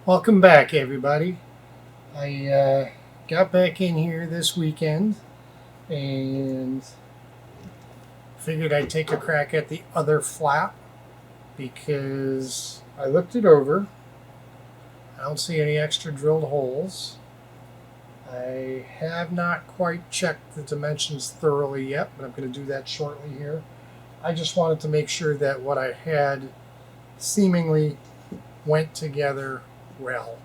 Welcome back, everybody. I got back in here this weekend and figured I'd take a crack at the other flap because I looked it over. I don't see any extra drilled holes. I have not quite checked the dimensions thoroughly yet, but I'm going to do that shortly here. I just wanted to make sure that what I had seemingly went together well.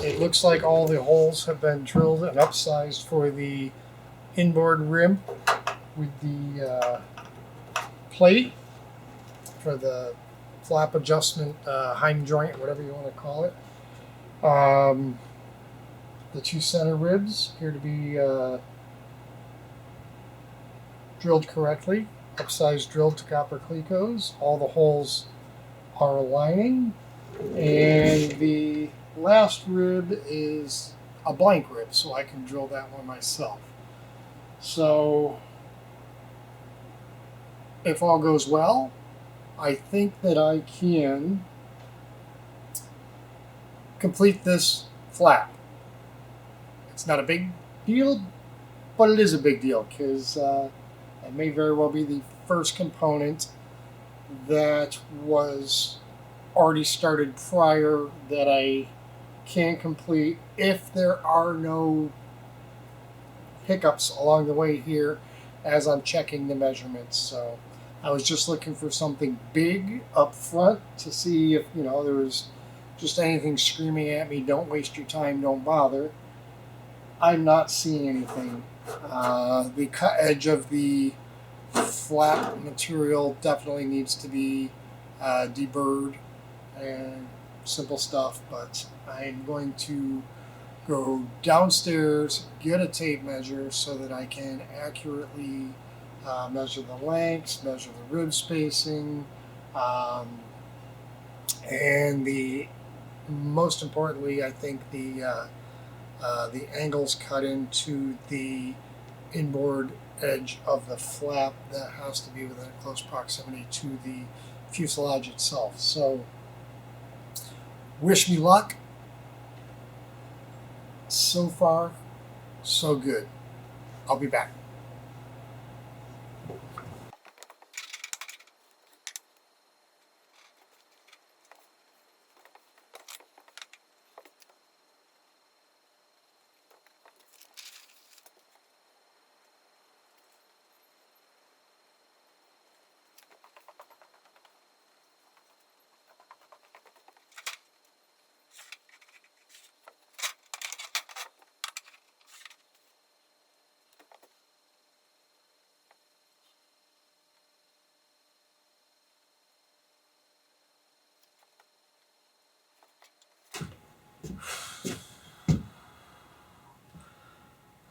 It looks like all the holes have been drilled and upsized for the inboard rim with the plate for the flap adjustment Heim joint, whatever you want to call it. The two center ribs appear to be drilled correctly, upsized drilled to copper clecos. All the holes are aligning, and the last rib is a blank rib, so I can drill that one myself. So if all goes well, I think that I can complete this flap. It's not a big deal, but it is a big deal because it may very well be the first component that was already started prior that I can complete if there are no hiccups along the way here as I'm checking the measurements. So I was just looking for something big up front to see if there was just anything screaming at me, don't waste your time, don't bother. I'm not seeing anything. The cut edge of the flap material definitely needs to be deburred and simple stuff, but I'm going to go downstairs, get a tape measure so that I can accurately measure the lengths, measure the rib spacing, and most importantly, I think the angles cut into the inboard edge of the flap that has to be within a close proximity to the fuselage itself. So wish me luck. So far, so good. I'll be back.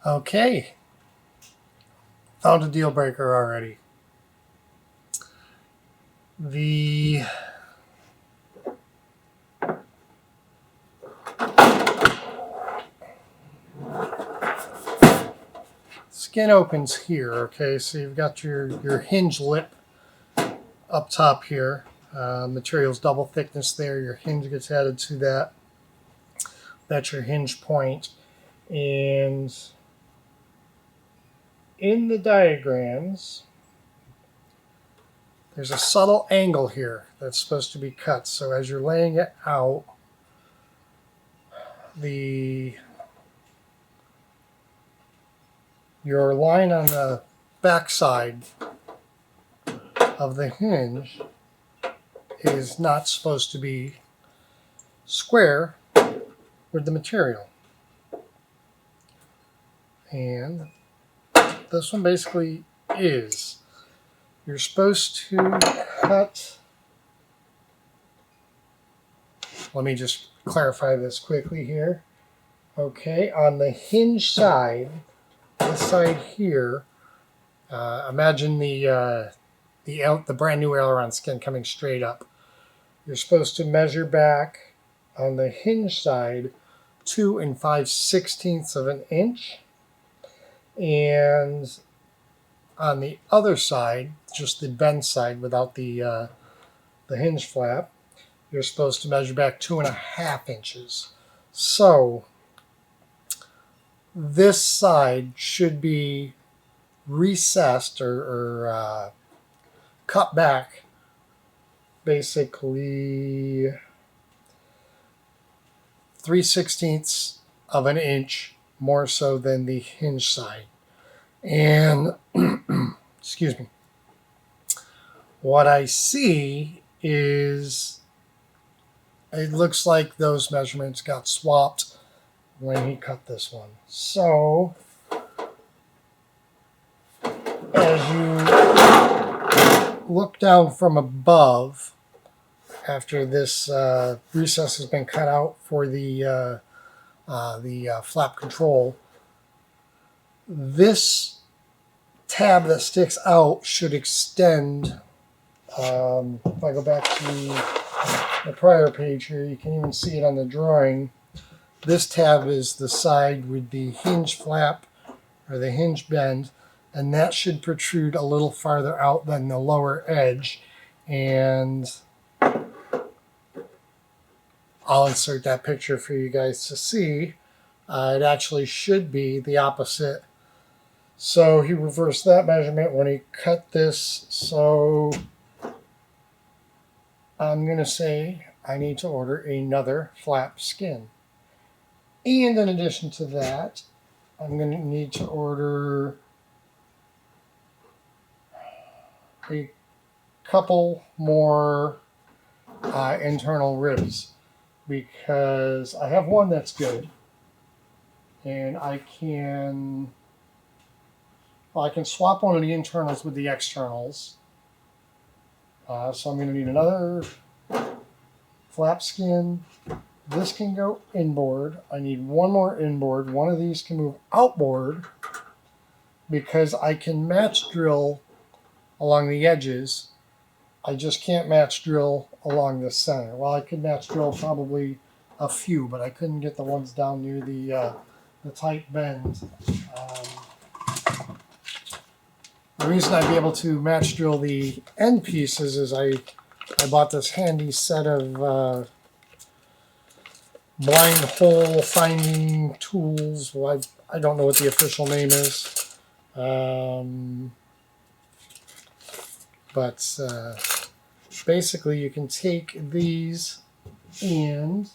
Okay, found a deal breaker already. The skin opens here, okay, so you've got your hinge lip up top here. Material's double thickness there. Your hinge gets added to that. That's your hinge point. And in the diagrams, there's a subtle angle here that's supposed to be cut. So as you're laying it out, your line on the back side of the hinge is not supposed to be square with the material. And this one basically is. You're supposed to cut, let me just clarify this quickly here. Okay, on the hinge side, this side here, imagine the brand new aileron skin coming straight up. You're supposed to measure back on the hinge side 2 5/16 of an inch, and on the other side, just the bend side without the hinge flap, you're supposed to measure back 2.5 inches. So this side should be recessed or cut back basically 3/16 of an inch more so than the hinge side. And excuse me, what I see is it looks like those measurements got swapped when he cut this one. So as you look down from above, after this recess has been cut out for the flap control, this tab that sticks out should extend. If I go back to the prior page here, you can even see it on the drawing. This tab is the side with the hinge flap or the hinge bend, and that should protrude a little farther out than the lower edge. And I'll insert that picture for you guys to see. It actually should be the opposite. So he reversed that measurement when he cut this. So I'm going to say I need to order another flap skin. And in addition to that, I'm going to need to order a couple more internal ribs, because I have one that's good, and I can swap one of the internals with the externals. So I'm going to need another flap skin. This can go inboard. I need one more inboard. One of these can move outboard, because I can match drill along the edges. I just can't match drill along the center. Well, I could match drill probably a few, but I couldn't get the ones down near the tight bend. The reason I'd be able to match drill the end pieces is I bought this handy set of blind hole finding tools. Well, I don't know what the official name is. But basically you can take these, and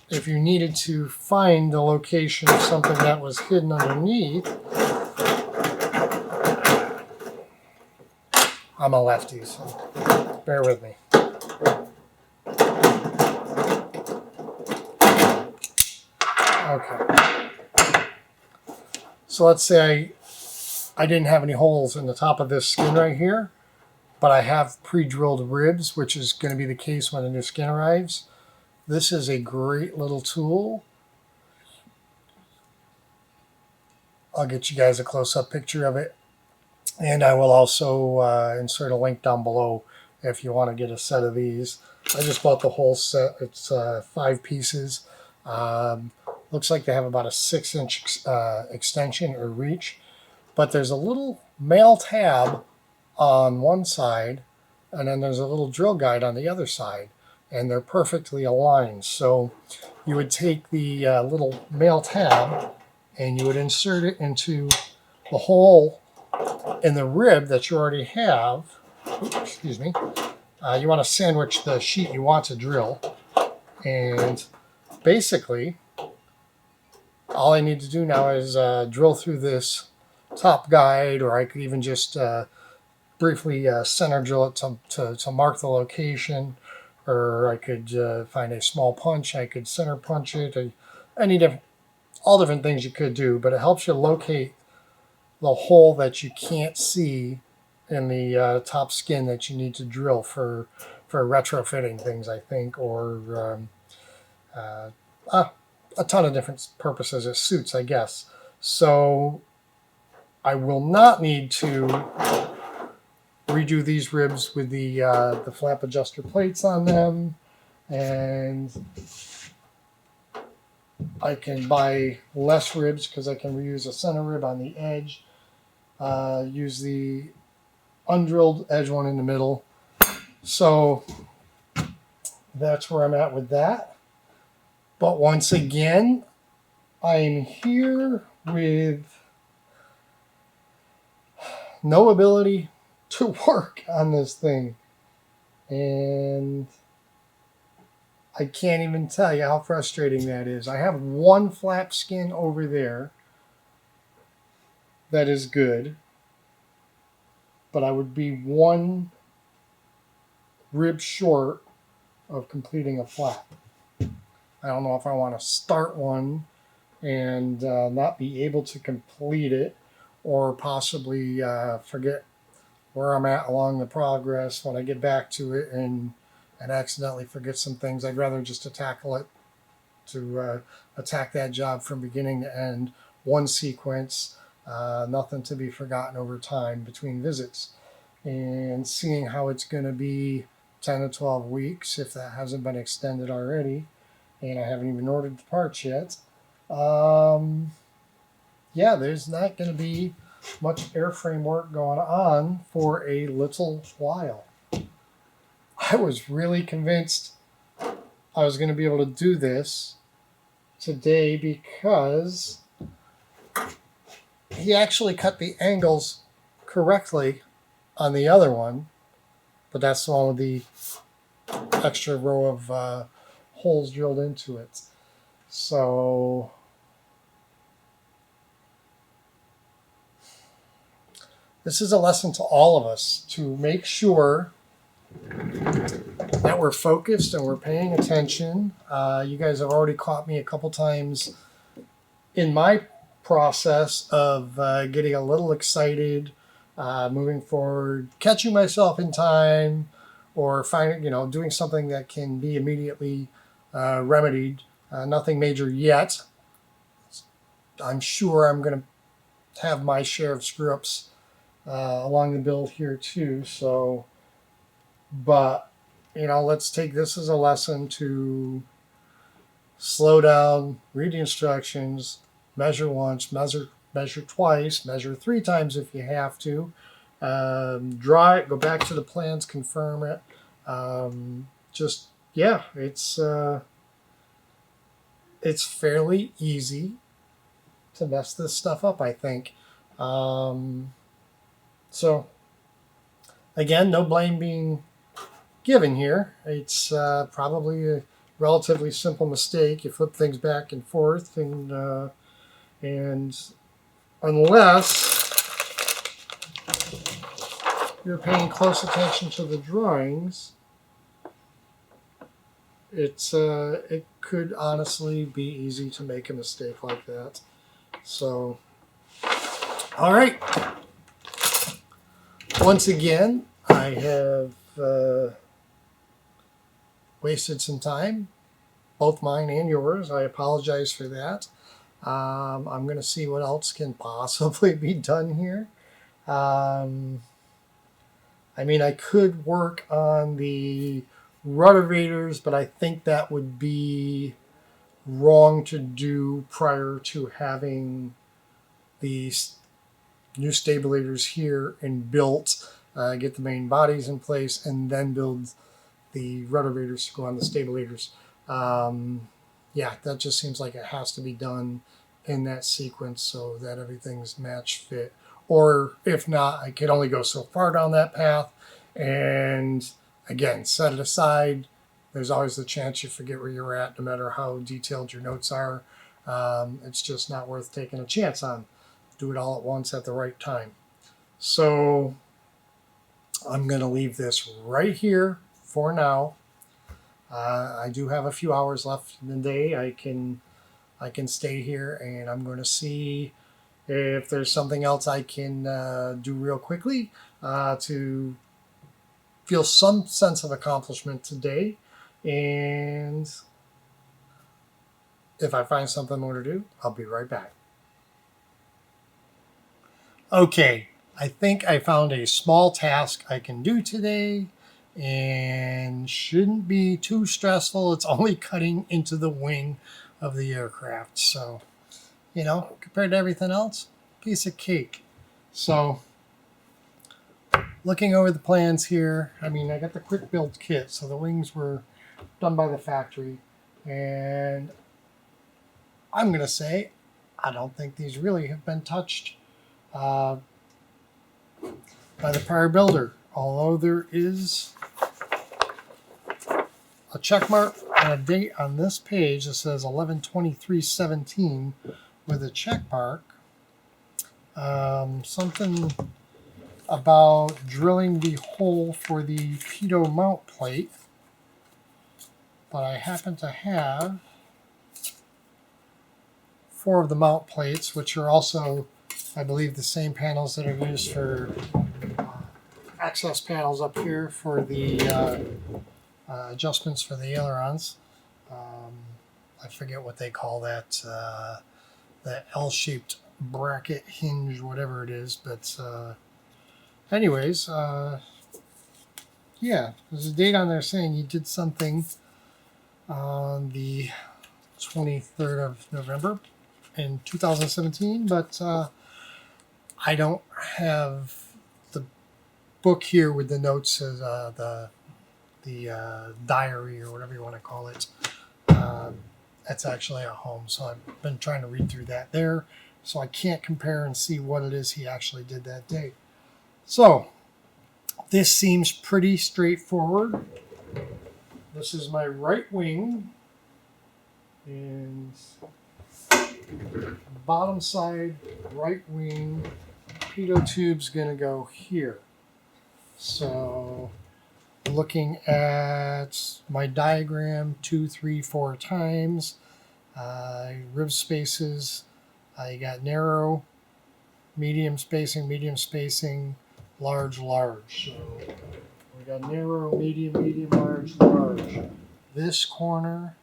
if you needed to find the location of something that was hidden underneath, I'm a lefty, so bear with me. Okay. So let's say I didn't have any holes in the top of this skin right here, but I have pre-drilled ribs, which is going to be the case when the new skin arrives. This is a great little tool. I'll get you guys a close-up picture of it, and I will also insert a link down below if you want to get a set of these. I just bought the whole set. It's 5 pieces. Looks like they have about a 6-inch extension or reach. But there's a little male tab on one side, and then there's a little drill guide on the other side, and they're perfectly aligned. So you would take the little male tab and you would insert it into the hole in the rib that you already have. Oops, excuse me. You want to sandwich the sheet you want to drill, and basically all I need to do now is drill through this top guide, or I could even just briefly center drill it to mark the location, or I could find a small punch. I could center punch it, all different things you could do, but it helps you locate the hole that you can't see in the top skin that you need to drill for retrofitting things, I think, or a ton of different purposes it suits, I guess. So I will not need to redo these ribs with the flap adjuster plates on them, and I can buy less ribs because I can reuse a center rib on the edge, use the undrilled edge one in the middle. So that's where I'm at with that. But once again, I'm here with no ability to work on this thing. And I can't even tell you how frustrating that is. I have one flap skin over there that is good, but I would be one rib short of completing a flap. I don't know if I want to start one and not be able to complete it, or possibly forget where I'm at along the progress when I get back to it and accidentally forget some things. I'd rather just tackle it to attack that job from beginning to end, one sequence, nothing to be forgotten over time between visits, and seeing how it's going to be 10 to 12 weeks if that hasn't been extended already, and I haven't even ordered the parts yet. Yeah, there's not going to be much airframe work going on for a little while. I was really convinced I was going to be able to do this today because he actually cut the angles correctly on the other one, but that's the one with the extra row of holes drilled into it. So this is a lesson to all of us to make sure that we're focused and we're paying attention. You guys have already caught me a couple times in my process of getting a little excited, moving forward, catching myself in time, or doing something that can be immediately remedied. Nothing major yet. I'm sure I'm going to have my share of screw-ups along the build here too. So, but let's take this as a lesson to slow down, read the instructions, measure once, measure twice, measure 3 times if you have to. Draw it, go back to the plans, confirm it. It's fairly easy to mess this stuff up, I think. So, again, no blame being given here. It's probably a relatively simple mistake. You flip things back and forth, and unless you're paying close attention to the drawings, it could honestly be easy to make a mistake like that. So, all right. Once again, I have wasted some time, both mine and yours. I apologize for that. I'm going to see what else can possibly be done here. I could work on the ruddervators, but I think that would be wrong to do prior to having these new stabilators here and built, get the main bodies in place, and then build the ruddervators to go on the stabilators. That just seems like it has to be done in that sequence so that everything's match fit. Or if not, I can only go so far down that path, and again, set it aside. There's always the chance you forget where you're at, no matter how detailed your notes are. It's just not worth taking a chance on. Do it all at once at the right time. So I'm going to leave this right here for now. I do have a few hours left in the day. I can stay here, and I'm going to see if there's something else I can do real quickly to feel some sense of accomplishment today. And if I find something more to do, I'll be right back. Okay, I think I found a small task I can do today and shouldn't be too stressful. It's only cutting into the wing of the aircraft. So, you know, compared to everything else, piece of cake. So, looking over the plans here, I mean, I got the quick build kit, so the wings were done by the factory, and I'm going to say I don't think these really have been touched by the prior builder, although there is a check mark and a date on this page that says 11/23/17 with a check mark. Something about drilling the hole for the Pitot mount plate, but I happen to have 4 of the mount plates, which are also, I believe, the same panels that are used for access panels up here for the adjustments for the ailerons. I forget what they call that, that L-shaped bracket hinge, whatever it is, but anyways, yeah, there's a date on there saying you did something on the 23rd of November in 2017, but I don't have the book here with the notes as the diary or whatever you want to call it. That's actually at home, so I've been trying to read through that there, so I can't compare and see what it is he actually did that day. So this seems pretty straightforward. This is my right wing, and bottom side right wing Pitot tube's going to go here. So looking at my diagram 2, 3, 4 times, rib spaces, you got narrow, medium spacing, large, large. So we got narrow, medium, large, large. This corner,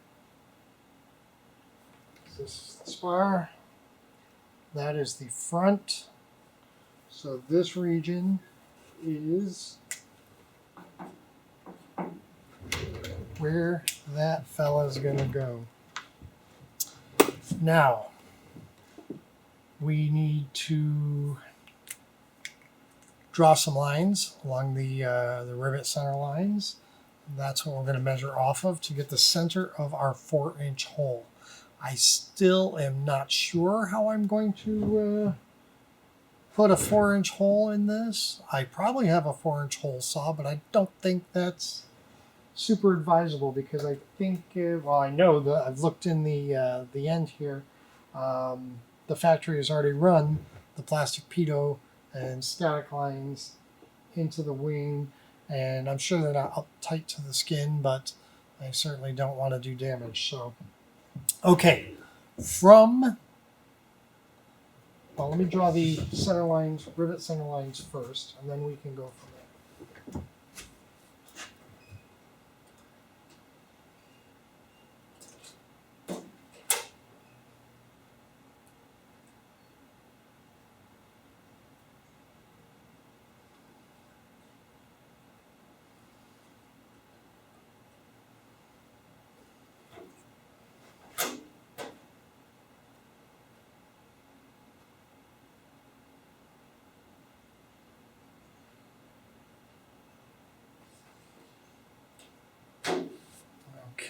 this spar, that is the front. So this region is where that fella's gonna go. Now, we need to draw some lines along the rivet center lines. That's what we're going to measure off of to get the center of our 4-inch hole. I still am not sure how I'm going to put a 4-inch hole in this. I probably have a 4-inch hole saw, but I don't think that's super advisable because I think, well, I know that I've looked in the end here. The factory has already run the plastic Pitot and static lines into the wing, and I'm sure they're not up tight to the skin, but I certainly don't want to do damage. So, okay, well, let me draw the center lines, rivet center lines first, and then we can go from there.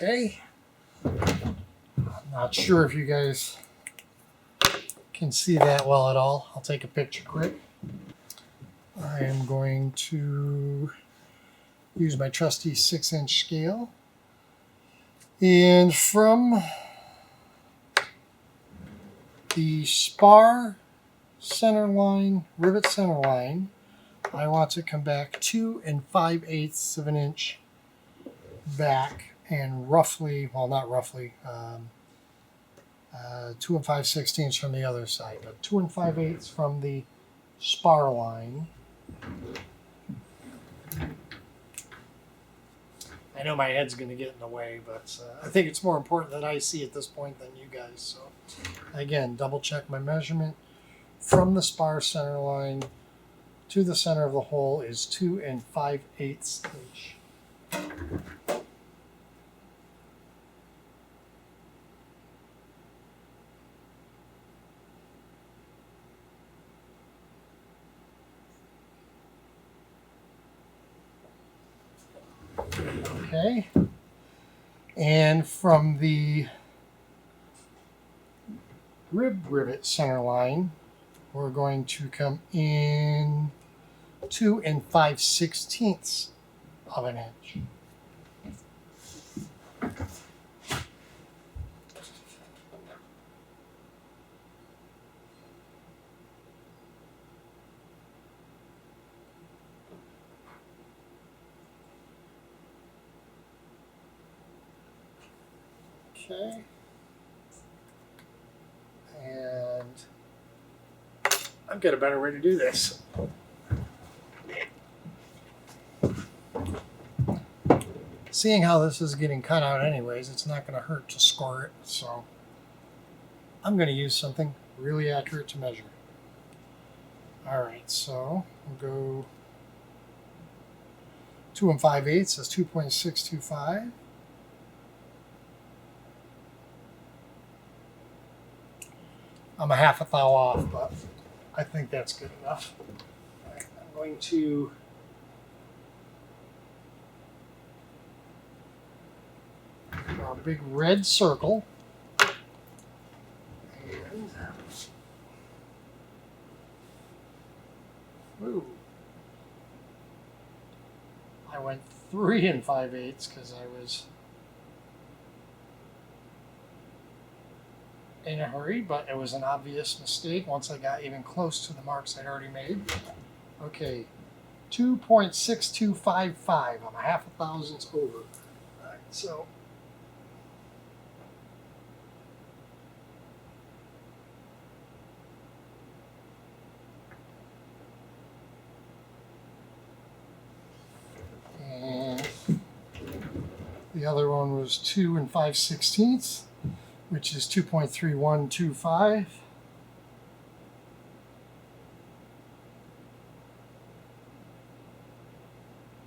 Okay, I'm not sure if you guys can see that well at all. I'll take a picture quick. I am going to use my trusty 6-inch scale, and from the spar center line, rivet center line, I want to come back 2 5/8 of an inch back, and roughly, well, not roughly, 2 5/16 from the other side, but 2 5/8 from the spar line. I know my head's going to get in the way, but I think it's more important that I see at this point than you guys. So again, double check my measurement. From the spar center line to the center of the hole is 2 5/8 inch. Okay. And from the rib rivet center line, we're going to come in 2 5/16 of an inch. Okay. And I've got a better way to do this. Seeing how this is getting cut out anyways, it's not going to hurt to score it. So I'm going to use something really accurate to measure. Alright, so we'll go 2 5/8, that's 2.625. I'm a half a thou off, but I think that's good enough. All right, I'm going to draw a big red circle. And ooh, I went 3 5/8 because I was in a hurry, but it was an obvious mistake once I got even close to the marks I'd already made. Okay, 2.6255. I'm a half a thousandths over. All right, so and the other one was 2 5/16, which is 2.3125.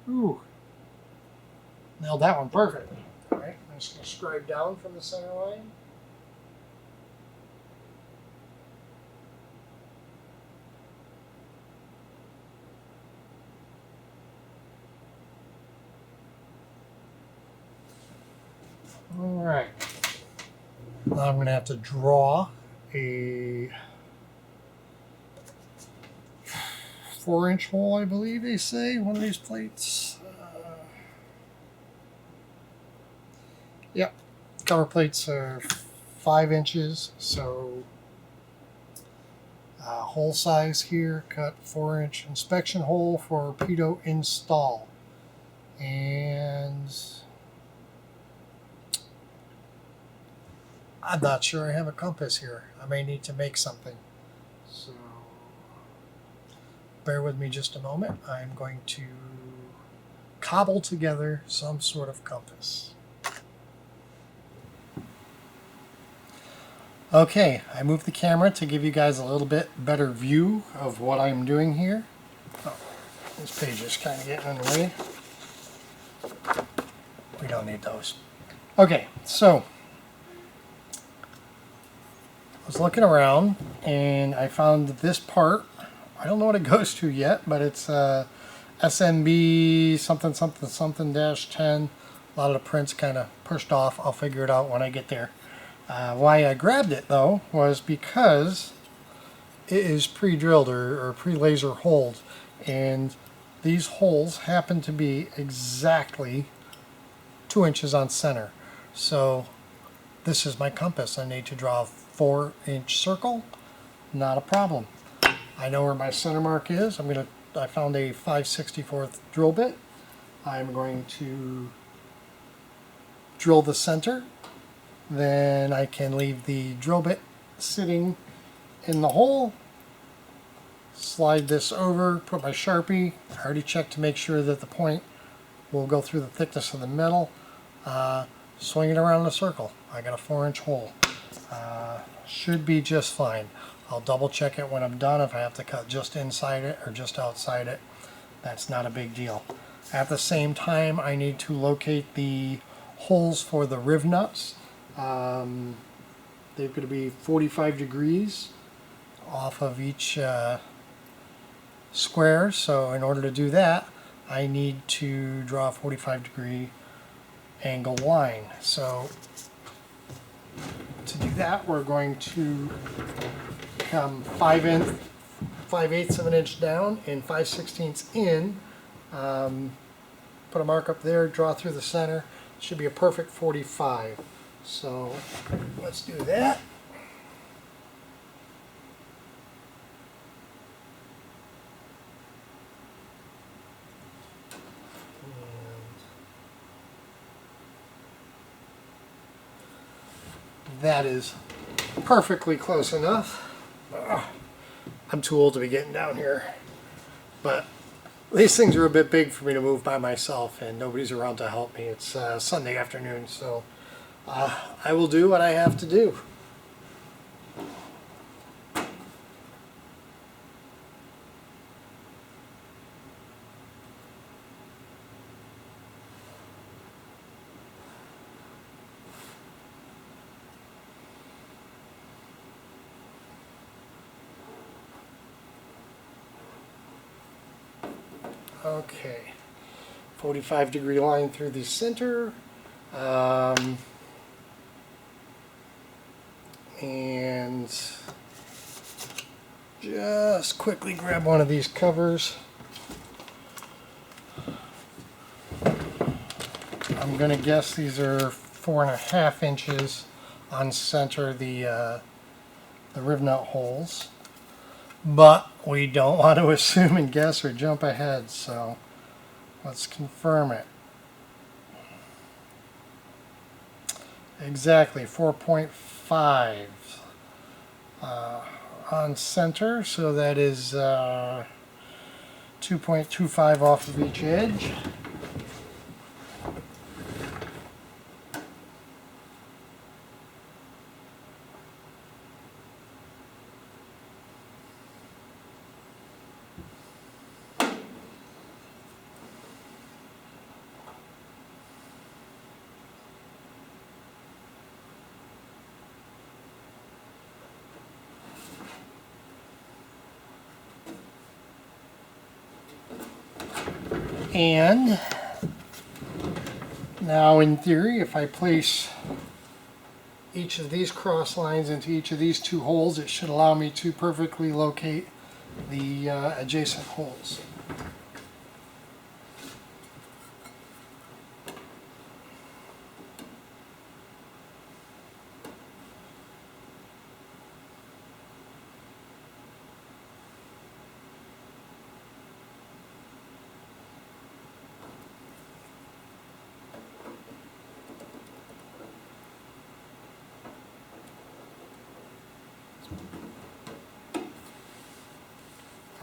Ooh, nailed that one perfect. All right, I'm just going to scribe down from the center line. All right. Now I'm going to have to draw a 4-inch hole, I believe they say, one of these plates. Yep, cover plates are 5 inches, so hole size here, cut 4-inch inspection hole for Pitot install. And I'm not sure I have a compass here. I may need to make something. So bear with me just a moment. I'm going to cobble together some sort of compass. Okay, I moved the camera to give you guys a little bit better view of what I'm doing here. Oh, this page is kind of getting in the way. We don't need those. Okay, so I was looking around and I found this part. I don't know what it goes to yet, but it's SMB something something something -10. A lot of the prints kind of pushed off. I'll figure it out when I get there. Why I grabbed it though was because it is pre-drilled or pre-laser holed, and these holes happen to be exactly 2 inches on center. So this is my compass. I need to draw a 4-inch circle. Not a problem. I know where my center mark is. I found a 5/64 drill bit. I'm going to drill the center. Then I can leave the drill bit sitting in the hole. Slide this over, put my Sharpie. I already checked to make sure that the point will go through the thickness of the metal. Swing it around in a circle. I got a 4-inch hole. Should be just fine. I'll double check it when I'm done. If I have to cut just inside it or just outside it, that's not a big deal. At the same time, I need to locate the holes for the riv nuts. They're going to be 45 degrees off of each square. So in order to do that, I need to draw a 45-degree angle line. So to do that, we're going to come 5/8 of an inch down and 5/16 in. Put a mark up there, draw through the center. Should be a perfect 45. So let's do that. That is perfectly close enough. I'm too old to be getting down here, but these things are a bit big for me to move by myself, and nobody's around to help me. It's Sunday afternoon, so I will do what I have to do. Okay, 45-degree line through the center, and just quickly grab one of these covers. I'm going to guess these are 4.5 inches on center the rib nut holes. But we don't want to assume and guess or jump ahead, so let's confirm it. Exactly, 4.5 on center, so that is 2.25 off of each edge. And now in theory, if I place each of these cross lines into each of these two holes, it should allow me to perfectly locate the adjacent holes.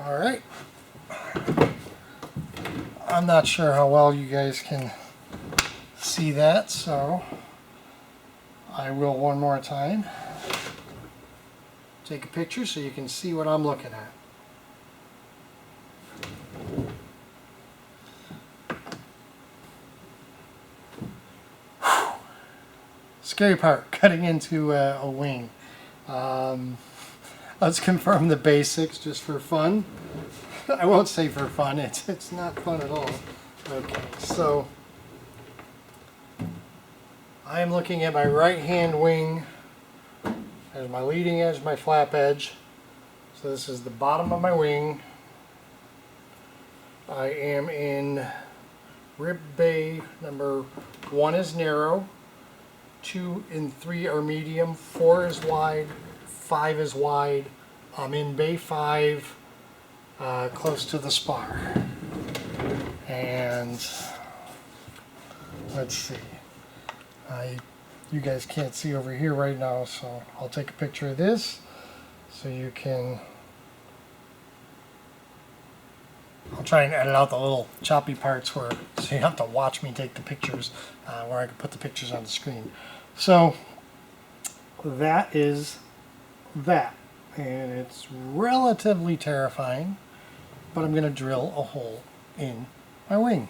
All right. I'm not sure how well you guys can see that, so I will one more time take a picture so you can see what I'm looking at. Scary part, cutting into a wing. Let's confirm the basics just for fun. I won't say for fun, it's not fun at all. Okay, so I am looking at my right hand wing as my leading edge, my flap edge. So this is the bottom of my wing. I am in rib bay number 1 is narrow, 2 and 3 are medium, 4 is wide, 5 is wide. I'm in bay 5, close to the spar. And let's see. You guys can't see over here right now, so I'll take a picture of this so you can. I'll try and edit out the little choppy parts so you have to watch me take the pictures, where I can put the pictures on the screen. So that is that, and it's relatively terrifying, but I'm going to drill a hole in my wing.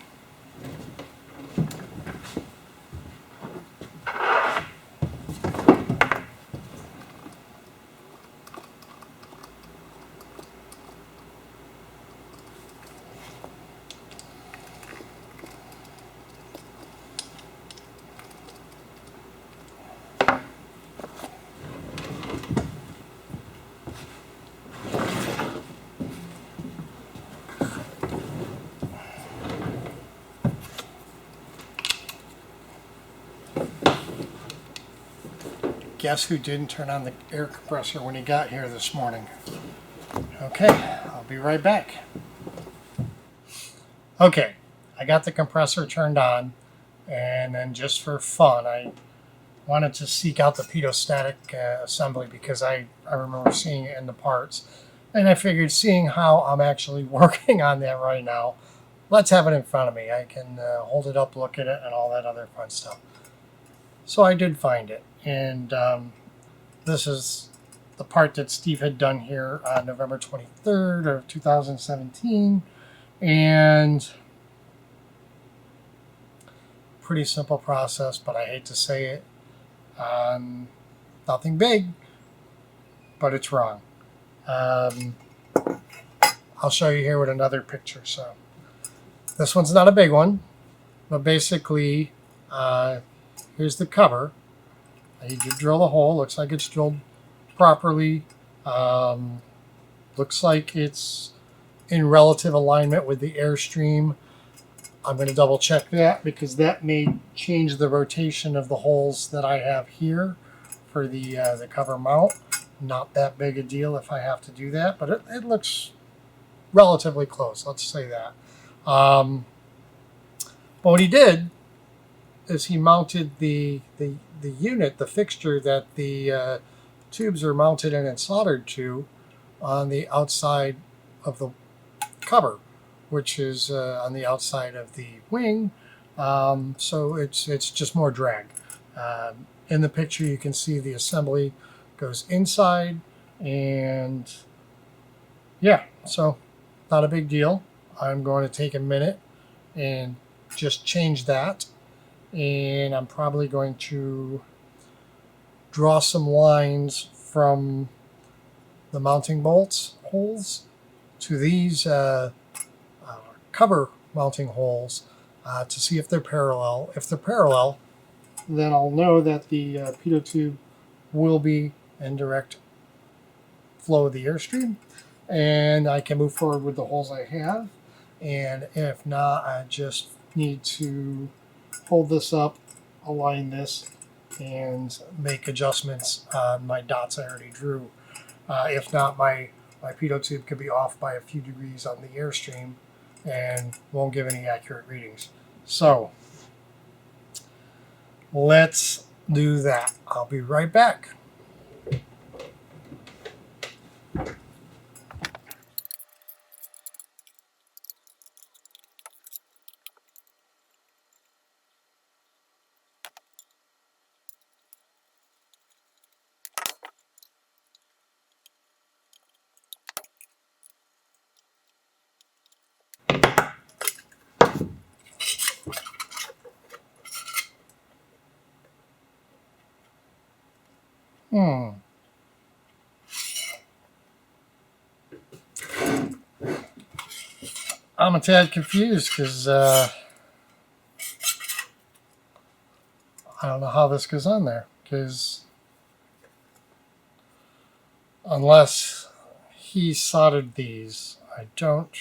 guess who didn't turn on the air compressor when he got here this morning? Okay, I'll be right back. Okay, I got the compressor turned on, and then just for fun, I wanted to seek out the Pitot static assembly because I remember seeing it in the parts. And I figured, seeing how I'm actually working on that right now, let's have it in front of me. I can hold it up, look at it, and all that other fun stuff. So I did find it. And this is the part that Steve had done here on November 23rd of 2017. And pretty simple process, but I hate to say it. Nothing big, but it's wrong. I'll show you here with another picture. So this one's not a big one, but basically here's the cover. You did drill a hole. Looks like it's drilled properly. Looks like it's in relative alignment with the airstream. I'm going to double check that because that may change the rotation of the holes that I have here for the cover mount. Not that big a deal if I have to do that, but it looks relatively close, let's say that. But what he did is he mounted the unit, the fixture that the tubes are mounted in and soldered to, on the outside of the cover, which is on the outside of the wing. So it's just more drag. In the picture, you can see the assembly goes inside, and yeah, so not a big deal. I'm going to take a minute and just change that, and I'm probably going to draw some lines from the mounting bolts holes to these cover mounting holes to see if they're parallel. If they're parallel, then I'll know that the pitot tube will be in direct flow of the airstream, and I can move forward with the holes I have. And if not, I just need to hold this up, align this, and make adjustments on my dots I already drew. If not, my pitot tube could be off by a few degrees on the airstream and won't give any accurate readings. So let's do that. I'll be right back. I'm a tad confused because I don't know how this goes on there, because unless he soldered these, I don't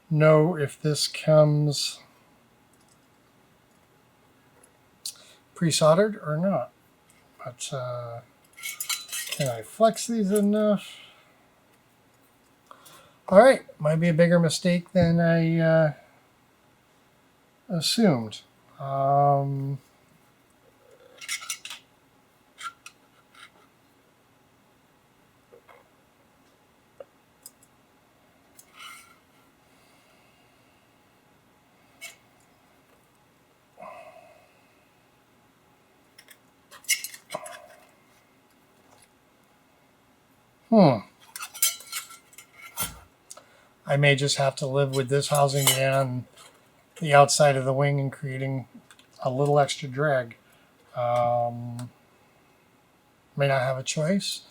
know if this comes pre-soldered or not. But can I flex these enough? All right, might be a bigger mistake than I assumed. I may just have to live with this housing on the outside of the wing and creating a little extra drag. May not have a choice.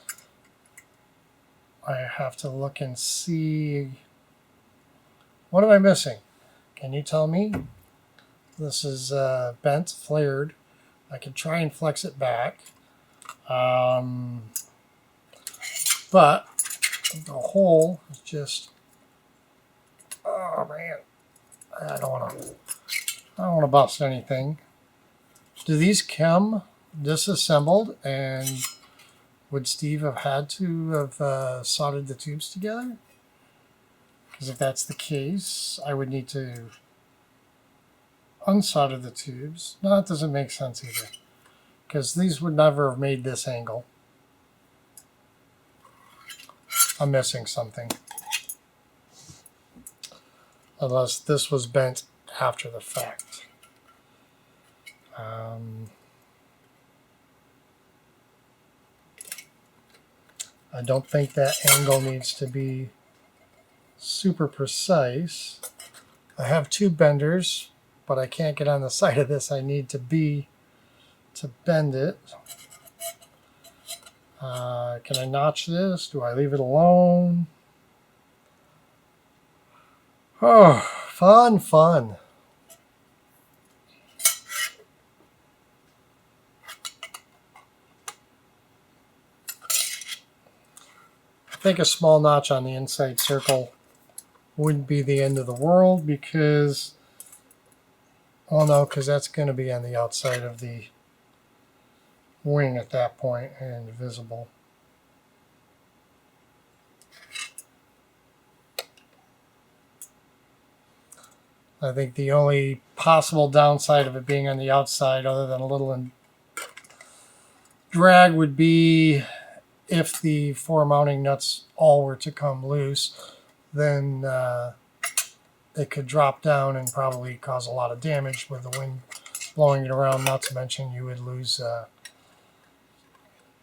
I have to look and see. What am I missing? Can you tell me? This is bent, flared. I can try and flex it back. But the hole is just, oh man, I don't want to bust anything. Do these come disassembled, and would Steve have had to have soldered the tubes together? Because if that's the case, I would need to unsolder the tubes. No, that doesn't make sense either, because these would never have made this angle. I'm missing something. Unless this was bent after the fact. I don't think that angle needs to be super precise. I have two benders, but I can't get on the side of this. I need to be to bend it. Can I notch this? Do I leave it alone? Oh, fun. I think a small notch on the inside circle wouldn't be the end of the world because, oh no, because that's going to be on the outside of the wing at that point and visible. I think the only possible downside of it being on the outside, other than a little drag, would be if the four mounting nuts all were to come loose, then it could drop down and probably cause a lot of damage with the wind blowing it around, not to mention you would lose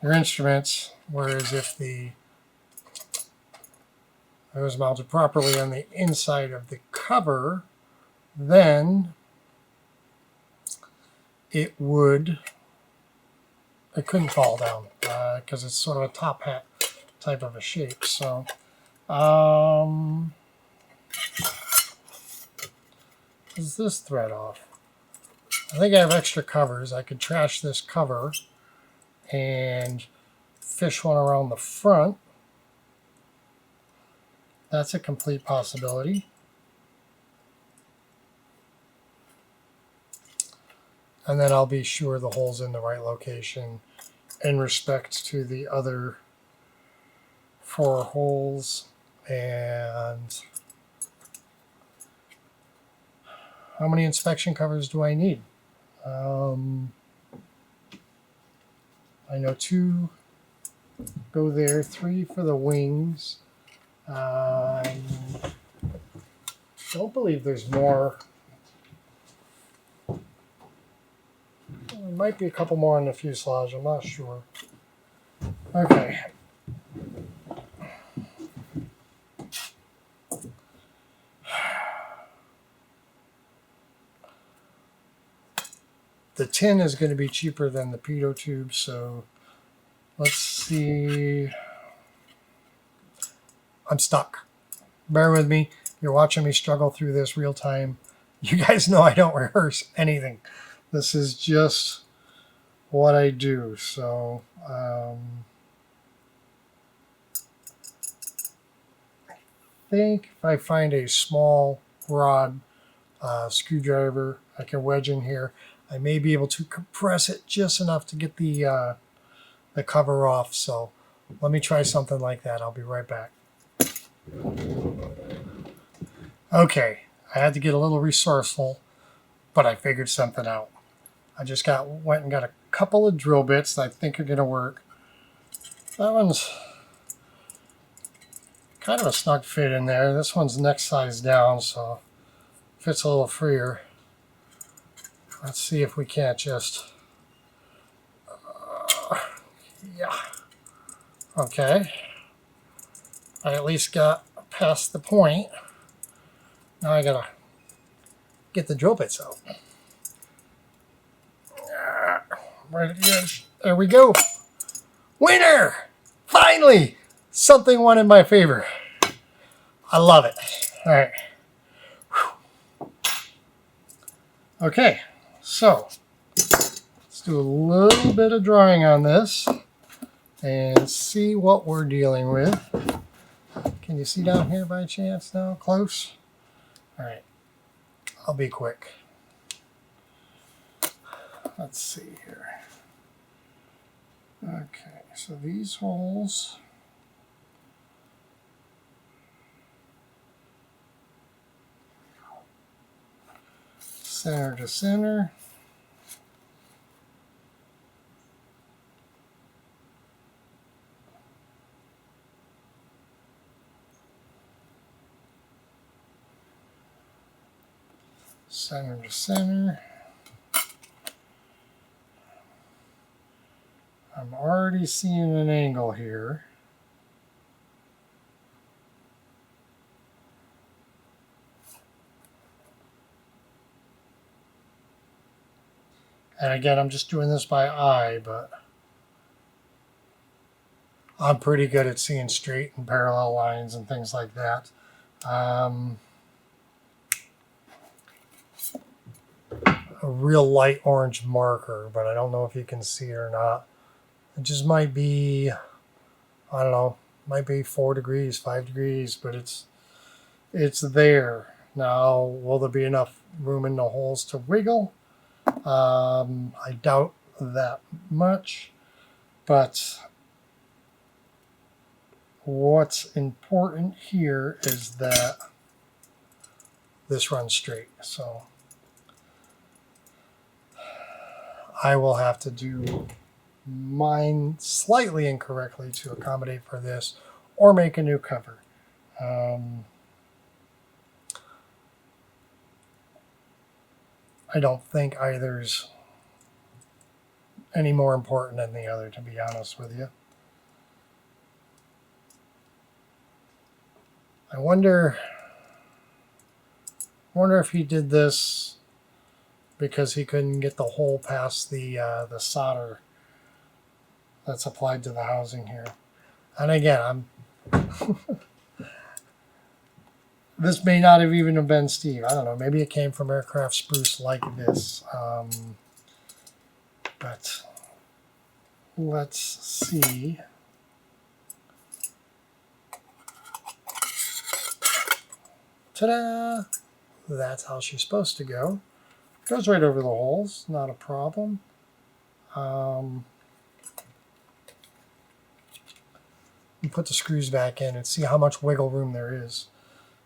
your instruments. Whereas if it was mounted properly on the inside of the cover, then it couldn't fall down because it's sort of a top hat type of a shape. So is this thread off? I think I have extra covers. I could trash this cover and fish one around the front. That's a complete possibility. And then I'll be sure the hole's in the right location in respect to the other 4 holes. And how many inspection covers do I need? I know 2 go there, 3 for the wings. Don't believe there's more. There might be a couple more on the fuselage, I'm not sure. Okay. The tin is going to be cheaper than the Pitot tube, so let's see. I'm stuck. Bear with me. You're watching me struggle through this real time. You guys know I don't rehearse anything. This is just what I do. So I think if I find a small rod screwdriver I can wedge in here, I may be able to compress it just enough to get the cover off. So let me try something like that. I'll be right back. Okay, I had to get a little resourceful, but I figured something out. I just went and got a couple of drill bits that I think are going to work. That one's kind of a snug fit in there. This one's neck size down, so fits a little freer. Let's see if we can't just... yeah. Okay. I at least got past the point. Now I gotta get the drill bits out. Right at the edge. There we go. Winner! Finally! Something won in my favor. I love it. All right. Okay, so let's do a little bit of drawing on this and see what we're dealing with. Can you see down here by chance now? Close? All right. I'll be quick. let's see here. Okay, so these holes, center to center. Center to center. I'm already seeing an angle here. And again, I'm just doing this by eye, but I'm pretty good at seeing straight and parallel lines and things like that. A real light orange marker, but I don't know if you can see it or not. It just might be, I don't know, might be 4 degrees, 5 degrees, but it's there. Now, will there be enough room in the holes to wiggle? I doubt that much, but what's important here is that this runs straight. So I will have to do mine slightly incorrectly to accommodate for this, or make a new cover. I don't think either's any more important than the other, to be honest with you. I wonder if he did this because he couldn't get the hole past the solder that's applied to the housing here. And again, this may not have even have been Steve. I don't know. Maybe it came from aircraft spruce like this. But let's see. Ta-da! That's how she's supposed to go. Goes right over the holes, not a problem. And put the screws back in and see how much wiggle room there is.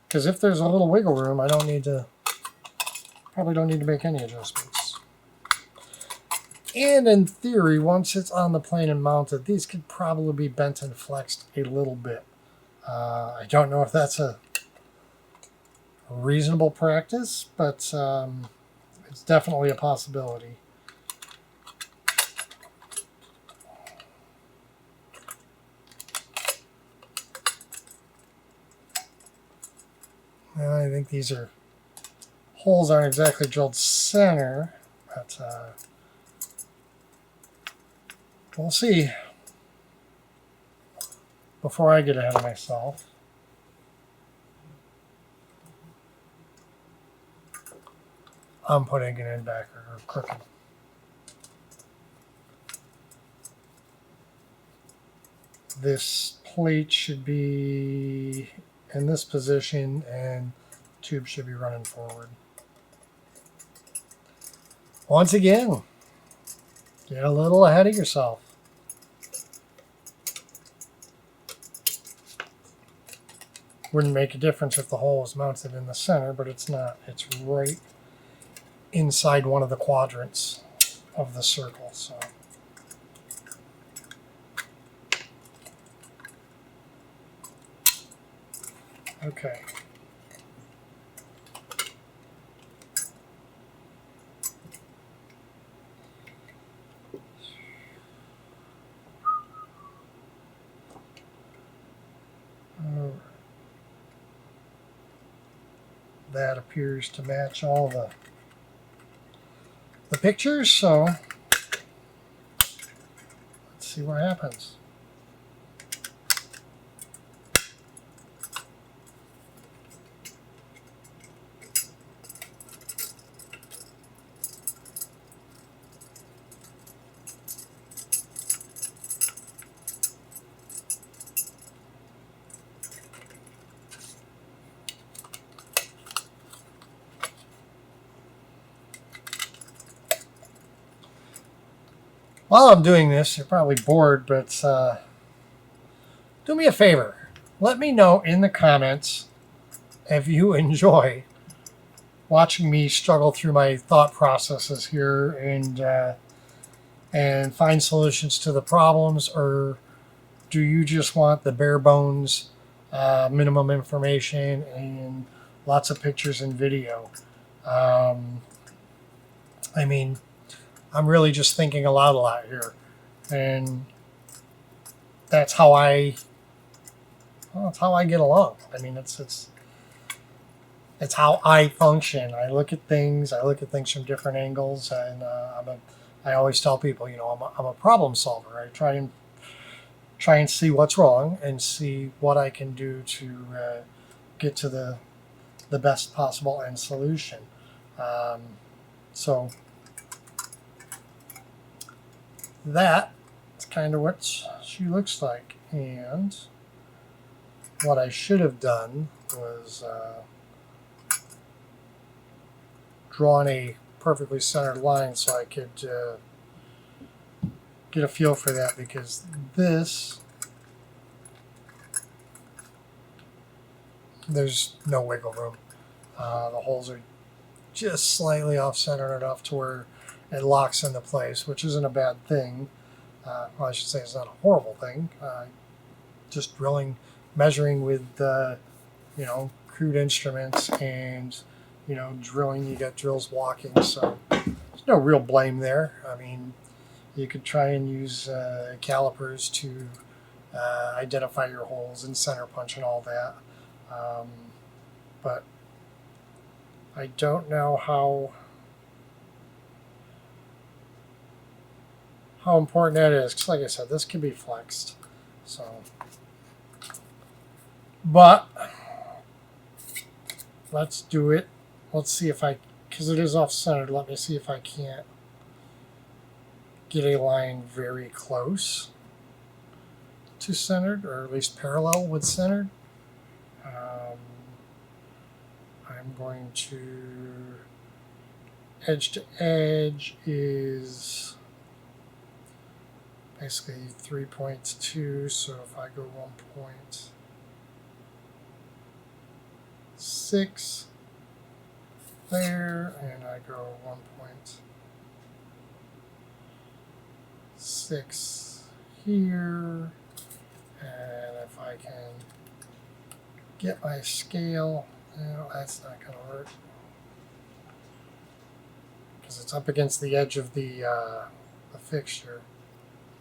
Because if there's a little wiggle room, I probably don't need to make any adjustments. And in theory, once it's on the plane and mounted, these could probably be bent and flexed a little bit. I don't know if that's a reasonable practice, but it's definitely a possibility. And I think these holes aren't exactly drilled center, but we'll see before I get ahead of myself. I'm putting it in back or crooked. This plate should be in this position and the tube should be running forward. Once again, get a little ahead of yourself. Wouldn't make a difference if the hole was mounted in the center, but it's not. It's right inside one of the quadrants of the circle. So okay. That appears to match all the pictures, so let's see what happens. While I'm doing this, you're probably bored, but do me a favor. Let me know in the comments if you enjoy watching me struggle through my thought processes here and find solutions to the problems, or do you just want the bare bones, minimum information and lots of pictures and video? I mean, I'm really just thinking aloud a lot here, and that's how that's how I get along. I mean, it's how I function. I look at things from different angles, and I always tell people, I'm a problem solver. I try and see what's wrong and see what I can do to get to the best possible end solution. So that's kind of what she looks like. And what I should have done was drawn a perfectly centered line so I could get a feel for that, because there's no wiggle room. The holes are just slightly off center enough to where it locks into place, which isn't a bad thing. Well, I should say it's not a horrible thing. Just measuring with crude instruments, and drilling. You got drills walking, so there's no real blame there. I mean, you could try and use calipers to identify your holes and center punch and all that, but I don't know how important that is, because like I said, this can be flexed. So, but let's do it. Let's see if because it is off-centered, let me see if I can't get a line very close to centered, or at least parallel with centered. I'm going to edge to edge is basically 3.2, so if I go 1.6 there, and I go 1.6 here, and if I can get my scale, that's not going to work because it's up against the edge of the fixture.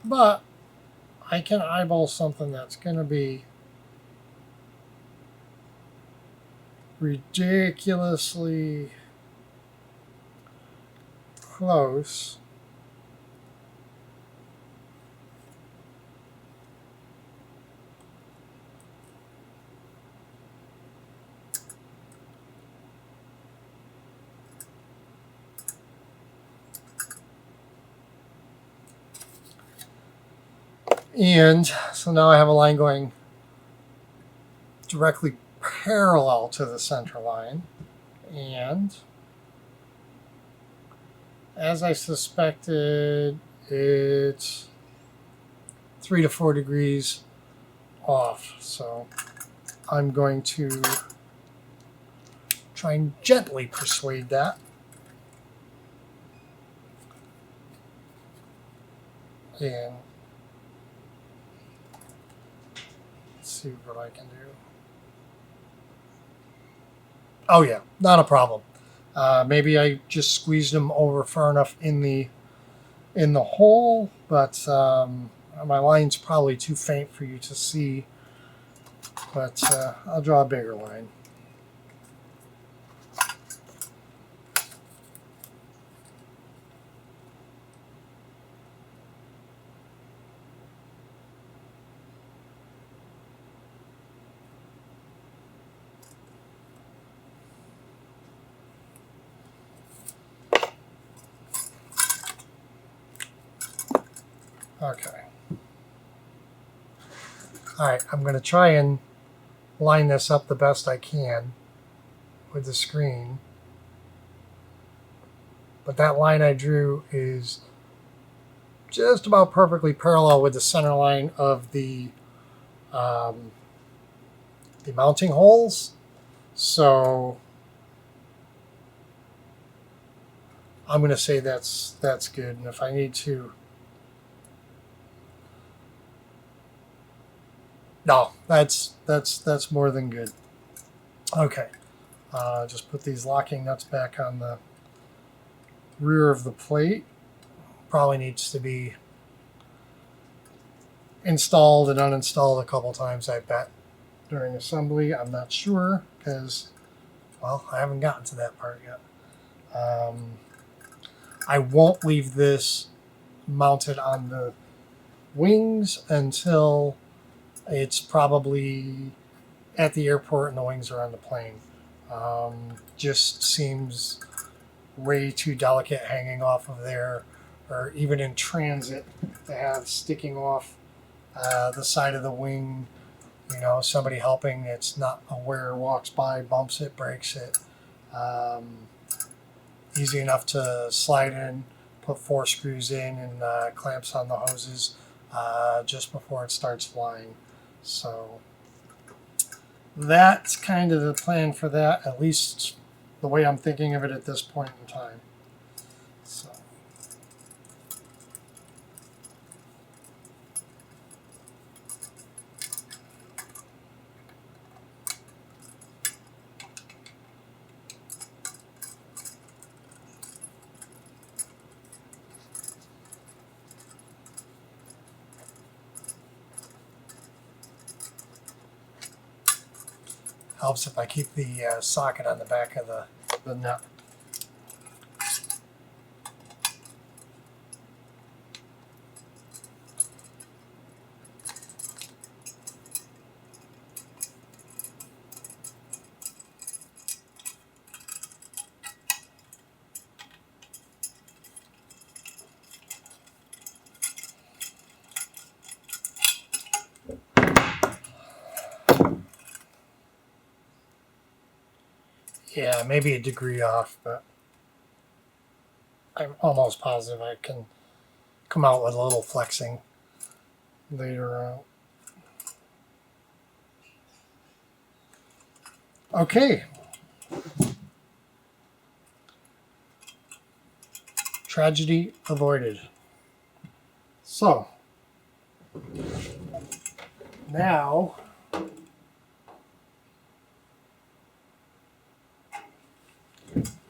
But I can eyeball something that's going to be ridiculously close. And so now I have a line going directly parallel to the center line, and as I suspected, it's 3 to 4 degrees off. So I'm going to try and gently persuade that. And let's see what I can do. Oh yeah, not a problem. Maybe I just squeezed them over far enough in the hole, but my line's probably too faint for you to see. But I'll draw a bigger line. Okay. All right, I'm going to try and line this up the best I can with the screen. But that line I drew is just about perfectly parallel with the center line of um, the mounting holes. So I'm going to say that's good. And if I need to, no, that's more than good. Okay, just put these locking nuts back on the rear of the plate. Probably needs to be installed and uninstalled a couple times, I bet, during assembly. I'm not sure because, well, I haven't gotten to that part yet. I won't leave this mounted on the wings until it's probably at the airport and the wings are on the plane. Just seems way too delicate hanging off of there, or even in transit to have sticking off the side of the wing. You know, somebody helping that's not aware walks by, bumps it, breaks it. Easy enough to slide in, put 4 screws in, and clamps on the hoses just before it starts flying. So that's kind of the plan for that, at least the way I'm thinking of it at this point in time. So. Helps if I keep the socket on the back of the nut. Yeah, maybe a degree off, but I'm almost positive I can come out with a little flexing later on. Okay. Tragedy avoided. So, now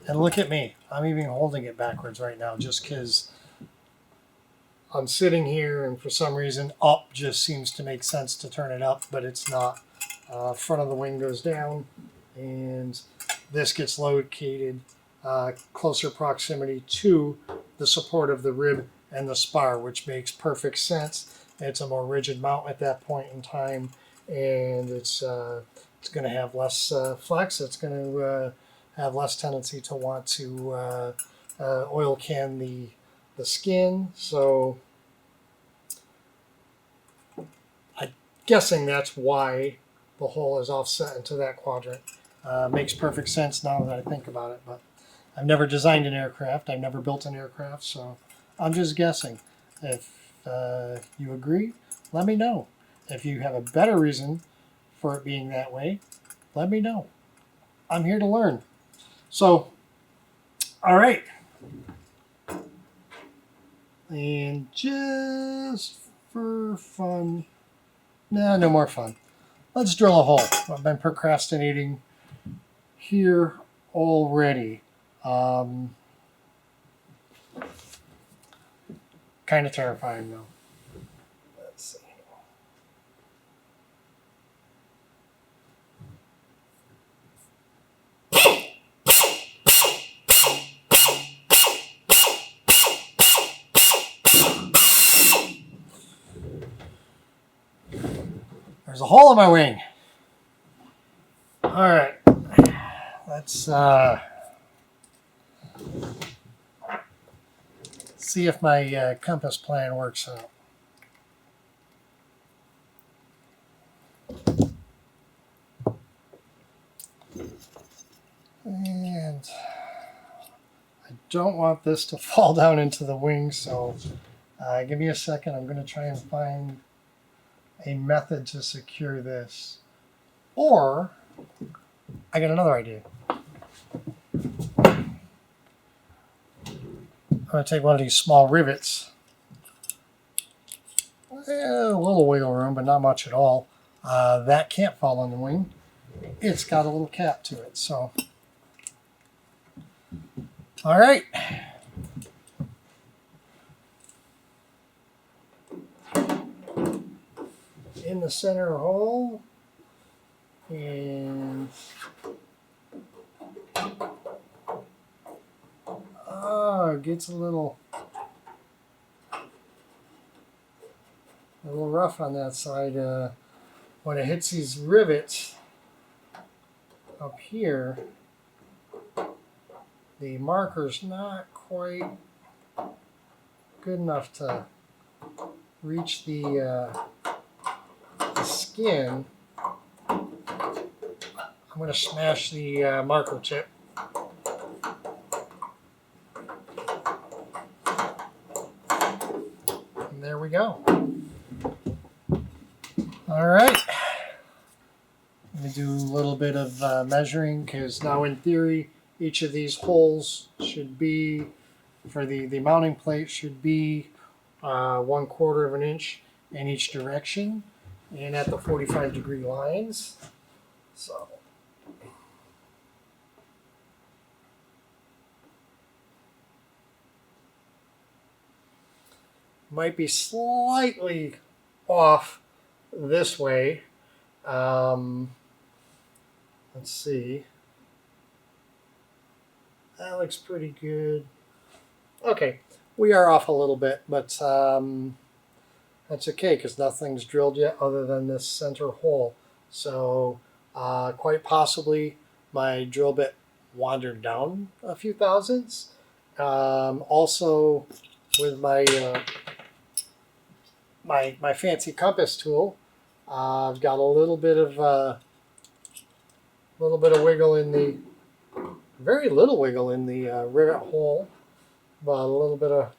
and look at me. I'm even holding it backwards right now just because I'm sitting here and for some reason up just seems to make sense to turn it up, but it's not. Front of the wing goes down and this gets located closer proximity to the support of the rib and the spar, which makes perfect sense. It's a more rigid mount at that point in time, and it's going to have less flex. It's going to have less tendency to want to oil can the skin. So I'm guessing that's why the hole is offset into that quadrant. Makes perfect sense now that I think about it, but I've never designed an aircraft. I've never built an aircraft, so I'm just guessing. If you agree, let me know. If you have a better reason for it being that way, let me know. I'm here to learn. So, all right. And just for fun, no more fun. Let's drill a hole. I've been procrastinating here already. Kind of terrifying though. Let's see. There's a hole in my wing. All right. Let's see if my compass plan works out. And I don't want this to fall down into the wing, so Give me a second. I'm going to try and find a method to secure this. Or, I got another idea. I'm going to take one of these small rivets. A little wiggle room, but not much at all. That can't fall on the wing. It's got a little cap to it. So, all right. In the center hole. And it gets a little rough on that side. When it hits these rivets up here, the marker's not quite good enough to reach the skin. I'm going to smash the marker tip. And there we go. All right. I'm going to do a little bit of measuring, because now in theory each of these holes should be, for the mounting plate, should be 1/4 of an inch in each direction and at the 45-degree lines. So might be slightly off this way. Let's see. That looks pretty good. Okay, we are off a little bit, but that's okay, because nothing's drilled yet other than this center hole. So quite possibly my drill bit wandered down a few thousandths. Also, with my my fancy compass tool, I've got a little bit of wiggle in the, very little wiggle in the rivet hole, but a little bit of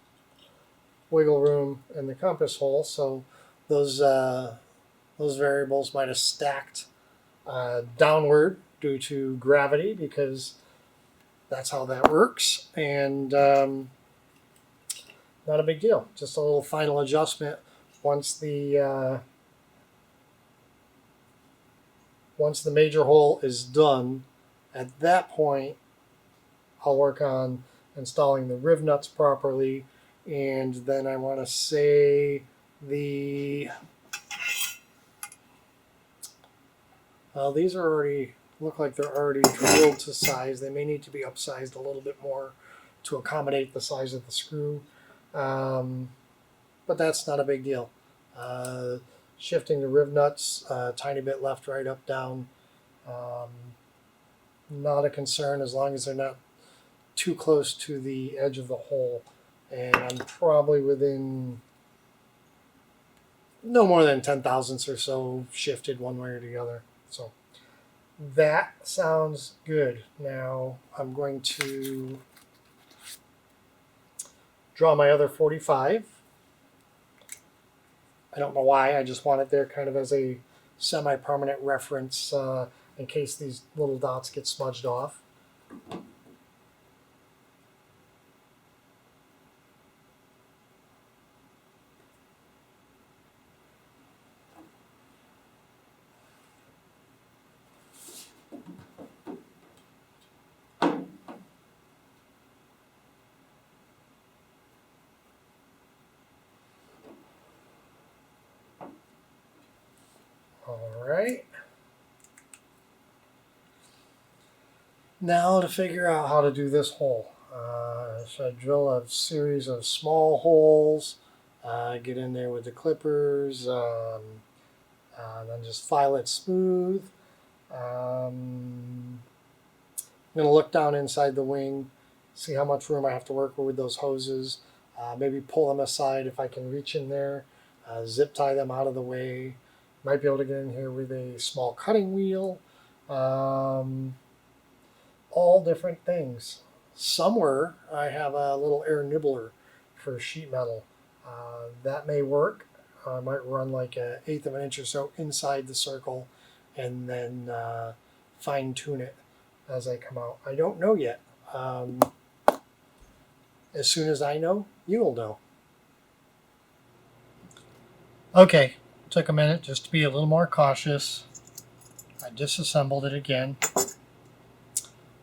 wiggle room in the compass hole. So those variables might have stacked downward due to gravity, because that's how that works. And not a big deal. Just a little final adjustment once the major hole is done. At that point, I'll work on installing the riv nuts properly, and then I want to say these are already, look like they're already drilled to size. They may need to be upsized a little bit more to accommodate the size of the screw, but that's not a big deal. Shifting the riv nuts a tiny bit left, right, up, down, not a concern, as long as they're not too close to the edge of the hole. And I'm probably within no more than 10 thousandths or so shifted one way or the other. So that sounds good. Now I'm going to draw my other 45. I don't know why, I just want it there kind of as a semi-permanent reference in case these little dots get smudged off. All right. Now to figure out how to do this hole. So I drill a series of small holes, get in there with the clippers, then just file it smooth. I'm going to look down inside the wing, see how much room I have to work with those hoses, maybe pull them aside if I can reach in there, zip tie them out of the way. Might be able to get in here with a small cutting wheel. All different things. Somewhere I have a little air nibbler for sheet metal. That may work. I might run like an eighth of an inch or so inside the circle and then fine tune it as I come out. I don't know yet. As soon as I know, you'll know. Okay, took a minute just to be a little more cautious. I disassembled it again.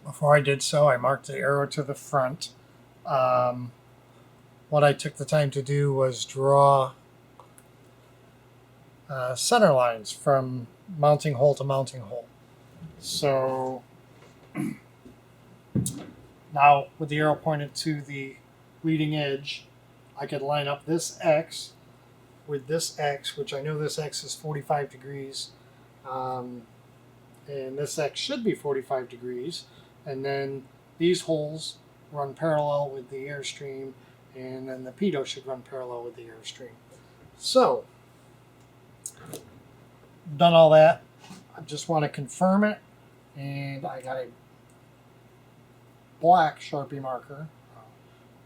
Before I did so, I marked the arrow to the front. What I took the time to do was draw center lines from mounting hole to mounting hole. So now with the arrow pointed to the leading edge, I could line up this X with this X, which I know this X is 45 degrees. And this X should be 45 degrees. And then these holes run parallel with the airstream, and then the Pitot should run parallel with the airstream. So, done all that. I just want to confirm it, and I got a black Sharpie marker.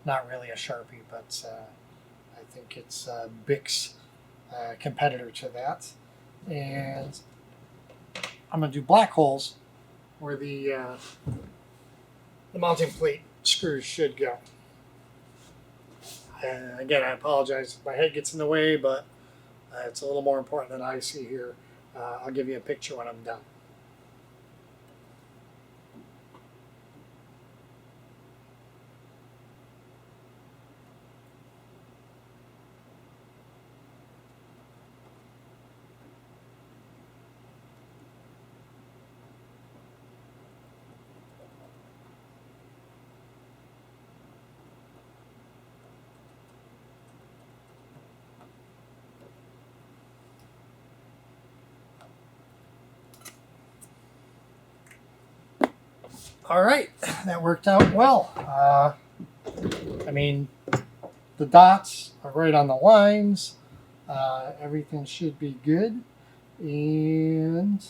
Not really a Sharpie, but I think it's Bic's competitor to that. And I'm going to do black holes where the mounting plate screws should go. And again, I apologize if my head gets in the way, but it's a little more important than I see here. I'll give you a picture when I'm done. All right, that worked out well. I mean, the dots are right on the lines. Everything should be good. And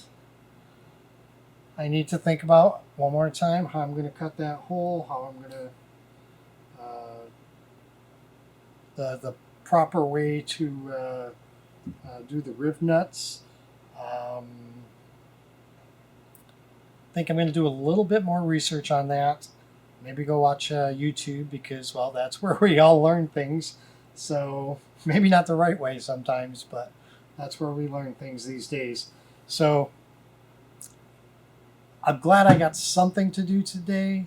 I need to think about one more time how I'm going to cut that hole, how I'm going to, the proper way to do the riv nuts. I think I'm going to do a little bit more research on that. Maybe go watch YouTube because, well, that's where we all learn things. So maybe not the right way sometimes, but that's where we learn things these days. So I'm glad I got something to do today.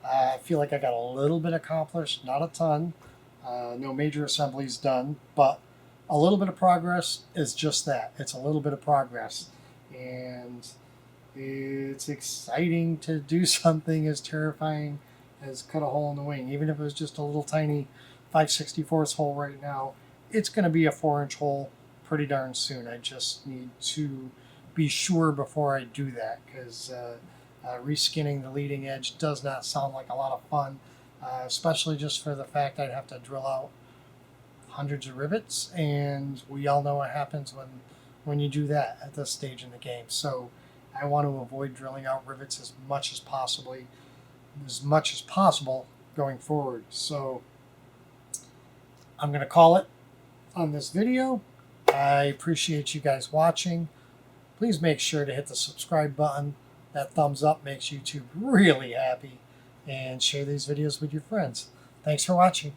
I feel like I got a little bit accomplished, not a ton. No major assemblies done, but a little bit of progress is just that. It's a little bit of progress. And it's exciting to do something as terrifying as cut a hole in the wing. Even if it was just a little tiny 5/64 hole right now, it's going to be a 4-inch hole pretty darn soon. I just need to be sure before I do that, because reskinning the leading edge does not sound like a lot of fun, especially just for the fact I'd have to drill out hundreds of rivets, and we all know what happens when you do that at this stage in the game. So I want to avoid drilling out rivets as much as possible going forward. So I'm going to call it on this video. I appreciate you guys watching. Please make sure to hit the subscribe button. That thumbs up makes YouTube really happy. And share these videos with your friends. Thanks for watching.